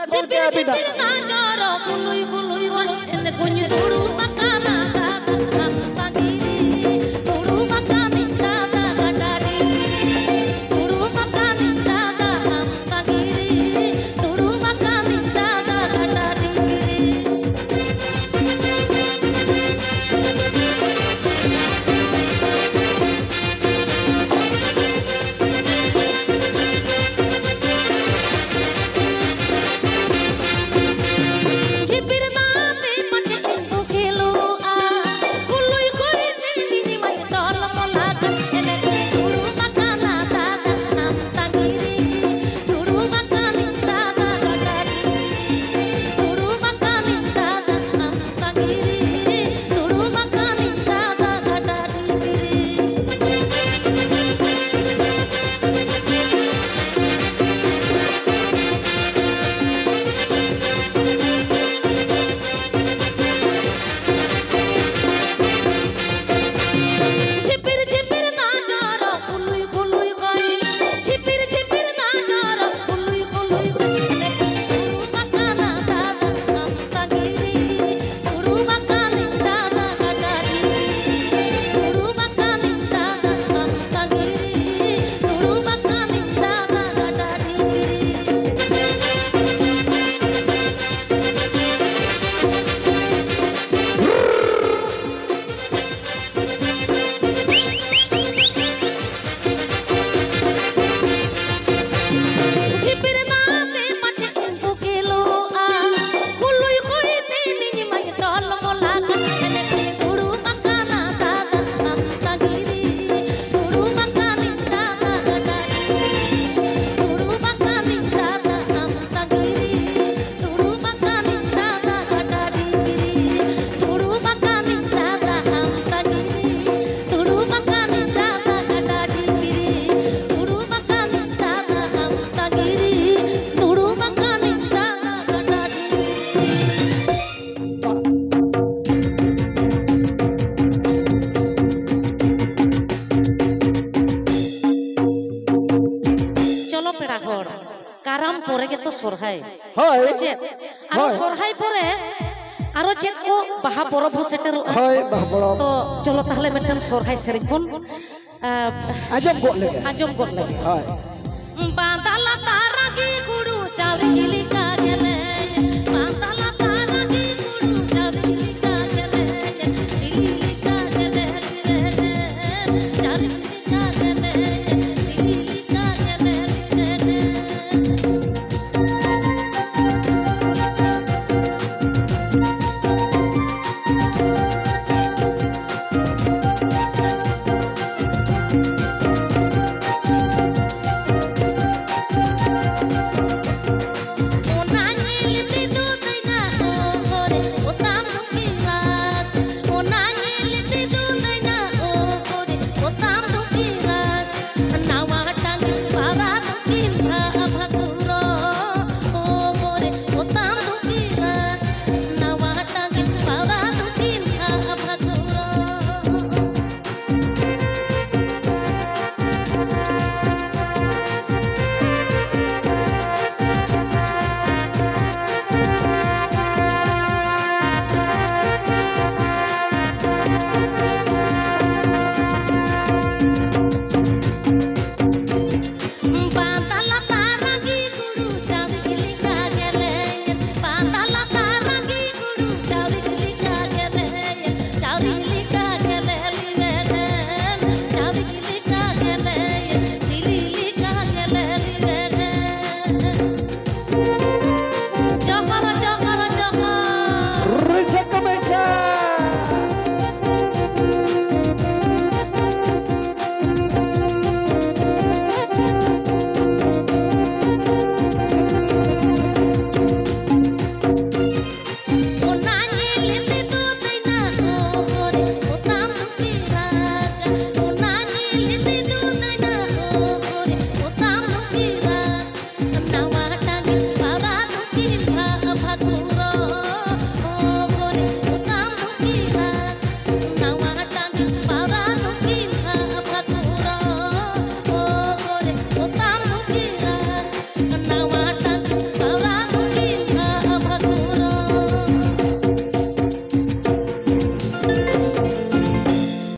Cipir cipir ngajaro kului kului wan ene kunyi turu makana tata tagi turu makani tata kadari turu makani tata tagi turu makani tata kadari কারাম পরে গে তো সরহাই হয় সে আর সরহাই পরে আরো check কো বাহা পরব সেটার হয় বাহা পরব তো চলো তাহলে মেটান সরহাই সেরেক বন আজম করলে হয়